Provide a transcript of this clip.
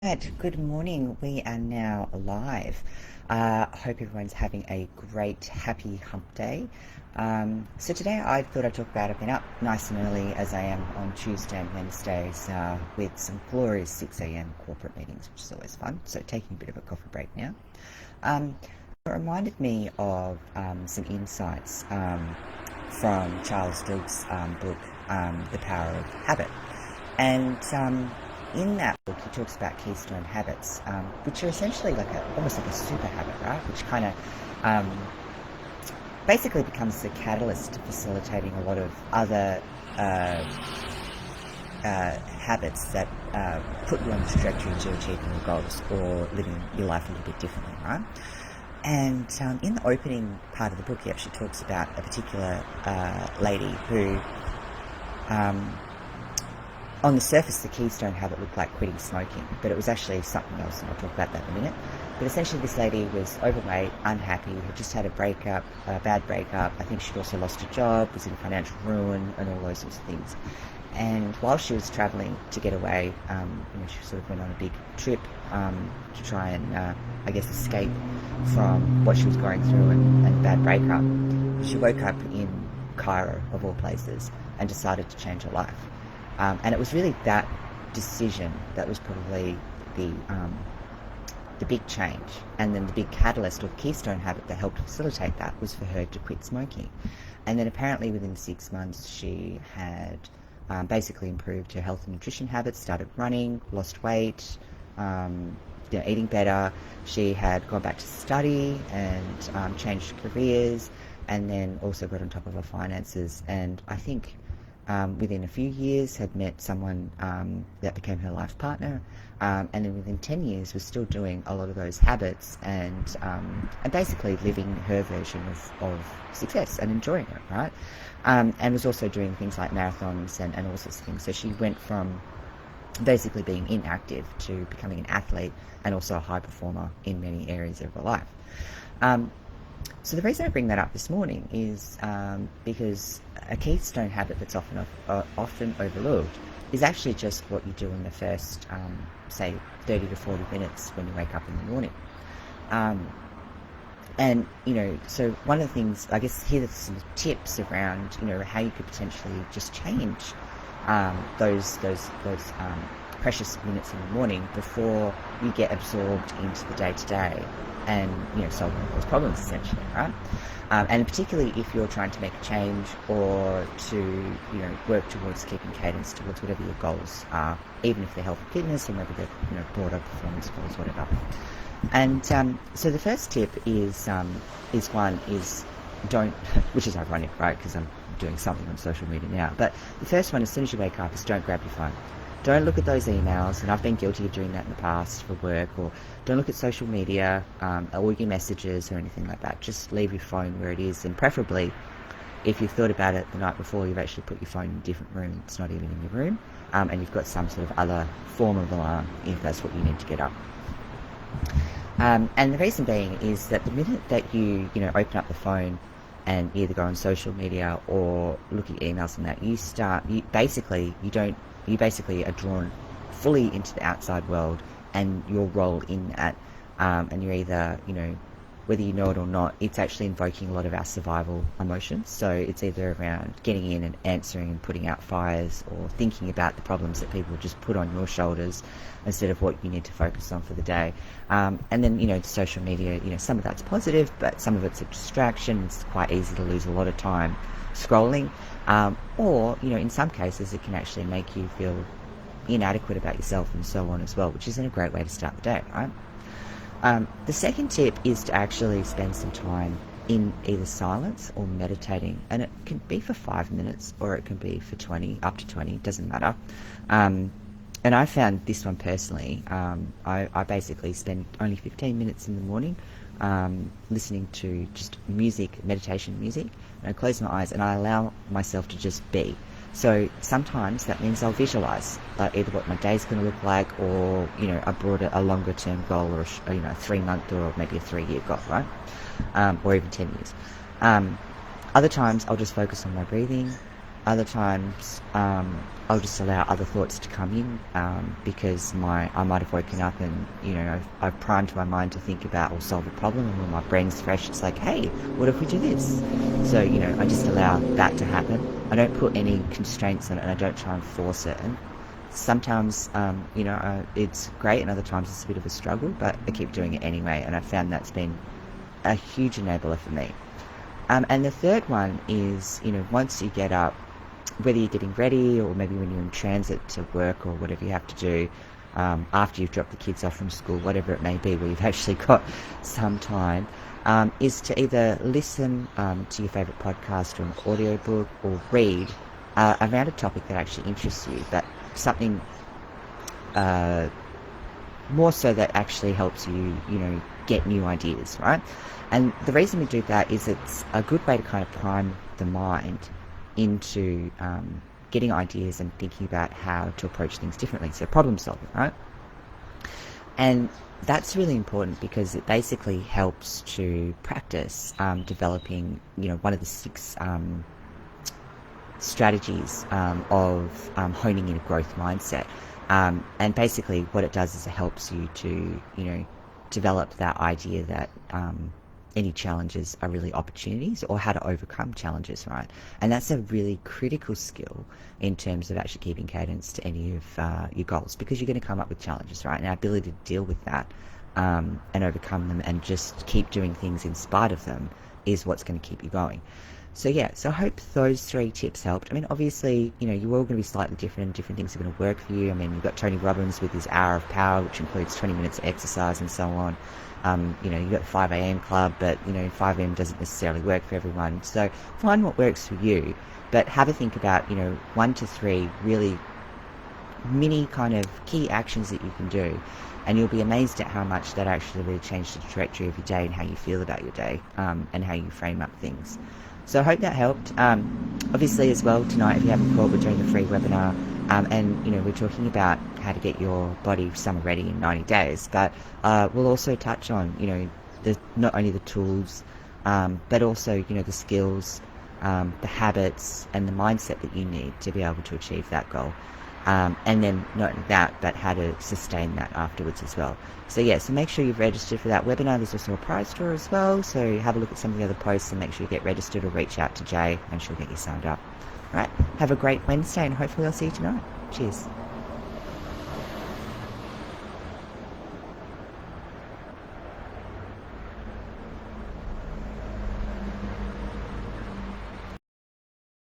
Right, good morning. We are now live. Hope everyone's having a great, happy hump day. So today I thought I'd talk about, I've been up nice and early as I am on Tuesday and Wednesdays with some glorious 6 a.m. corporate meetings, which is always fun. So taking a bit of a coffee break now. It reminded me of some insights from Charles Duhigg's book, The Power of Habit. And in that book, he talks about Keystone Habits, which are essentially almost like a super habit, right? Which kind of basically becomes the catalyst to facilitating a lot of other habits that put you on the trajectory to achieving your goals or living your life a little bit differently, right? And in the opening part of the book, he actually talks about a particular lady who on the surface, the Keystone habit looked like quitting smoking, but it was actually something else, and I'll talk about that in a minute. But essentially, this lady was overweight, unhappy, had just had a breakup, a bad breakup. I think she'd also lost her job, was in financial ruin, and all those sorts of things. And while she was travelling to get away, she sort of went on a big trip to try and, escape from what she was going through and a bad breakup. She woke up in Cairo, of all places, and decided to change her life. And it was really that decision that was probably the big change, and then the big catalyst or keystone habit that helped facilitate that was for her to quit smoking. And then apparently within 6 months she had basically improved her health and nutrition habits, started running, lost weight, eating better. She had gone back to study and changed careers, and then also got on top of her finances. And I think within a few years had met someone that became her life partner, and then within 10 years was still doing a lot of those habits and basically living her version of success and enjoying it, right? And was also doing things like marathons and all sorts of things. So she went from basically being inactive to becoming an athlete and also a high performer in many areas of her life. So the reason I bring that up this morning is because a keystone habit that's often overlooked is actually just what you do in the first, say, 30 to 40 minutes when you wake up in the morning. So one of the things, I guess, here are some tips around, how you could potentially just change those precious minutes in the morning before you get absorbed into the day-to-day and solve those problems, essentially, right? And particularly if you're trying to make a change or to work towards keeping cadence towards whatever your goals are, even if they're health and fitness or maybe they're broader performance goals, whatever. And so the first tip is don't, which is ironic, right? Because I'm doing something on social media now. But the first one, as soon as you wake up, is don't grab your phone. Don't look at those emails, and I've been guilty of doing that in the past for work, or don't look at social media or your messages or anything like that. Just leave your phone where it is, and preferably, if you've thought about it the night before, you've actually put your phone in a different room. It's not even in your room, and you've got some sort of other form of alarm if that's what you need to get up. And the reason being is that the minute that you open up the phone and either go on social media or look at your emails and that, you basically are drawn fully into the outside world and your role in that, and you're either, whether you know it or not, it's actually invoking a lot of our survival emotions. So it's either around getting in and answering and putting out fires, or thinking about the problems that people just put on your shoulders instead of what you need to focus on for the day. And then, social media, some of that's positive, but some of it's a distraction. It's quite easy to lose a lot of time scrolling, or in some cases it can actually make you feel inadequate about yourself and so on as well, which isn't a great way to start the day, right? The second tip is to actually spend some time in either silence or meditating, and it can be for 5 minutes or it can be for 20, up to 20, doesn't matter. And I found this one personally, I basically spend only 15 minutes in the morning listening to just music, meditation music, and I close my eyes and I allow myself to just be. So sometimes that means I'll visualize either what my day's going to look like, or a longer term goal, or a 3-month or maybe a 3-year goal, right? Or even 10 years. Other times I'll just focus on my breathing. Other times, I'll just allow other thoughts to come in, because I might have woken up and, I've primed my mind to think about or solve a problem, and when my brain's fresh, it's like, hey, what if we do this? So, I just allow that to happen. I don't put any constraints on it, and I don't try and force it. And sometimes, it's great, and other times it's a bit of a struggle, but I keep doing it anyway, and I found that's been a huge enabler for me. And the third one is, once you get up, whether you're getting ready or maybe when you're in transit to work or whatever you have to do, after you've dropped the kids off from school, whatever it may be, where you've actually got some time, is to either listen to your favourite podcast or an audiobook, or read around a topic that actually interests you, but something more so that actually helps you, get new ideas, right? And the reason we do that is it's a good way to kind of prime the mind into getting ideas and thinking about how to approach things differently. So problem solving, right? And that's really important because it basically helps to practice developing, one of the 6 strategies of honing in a growth mindset. And basically what it does is it helps you to, develop that idea that any challenges are really opportunities, or how to overcome challenges, right? And that's a really critical skill in terms of actually keeping cadence to any of your goals, because you're going to come up with challenges, right? And our ability to deal with that and overcome them and just keep doing things in spite of them is what's going to keep you going. So I hope those 3 tips helped. I mean, obviously, you're all going to be slightly different, and different things are going to work for you. I mean, you've got Tony Robbins with his hour of power, which includes 20 minutes of exercise and so on. You've got the 5 a.m. club, but, 5 a.m. doesn't necessarily work for everyone. So find what works for you, but have a think about, 1 to 3 really mini kind of key actions that you can do. And you'll be amazed at how much that actually really changes the trajectory of your day and how you feel about your day, and how you frame up things. So I hope that helped. Obviously as well, tonight, if you haven't caught, we're doing a free webinar, and we're talking about how to get your body summer ready in 90 days. But we'll also touch on, not only the tools, but also, the skills, the habits and the mindset that you need to be able to achieve that goal. And then not only that, but how to sustain that afterwards as well. So make sure you've registered for that webinar. There's also a prize draw as well, so have a look at some of the other posts and make sure you get registered, or reach out to Jay and she'll get you signed up. Right, have a great Wednesday, and hopefully I'll see you tonight. Cheers.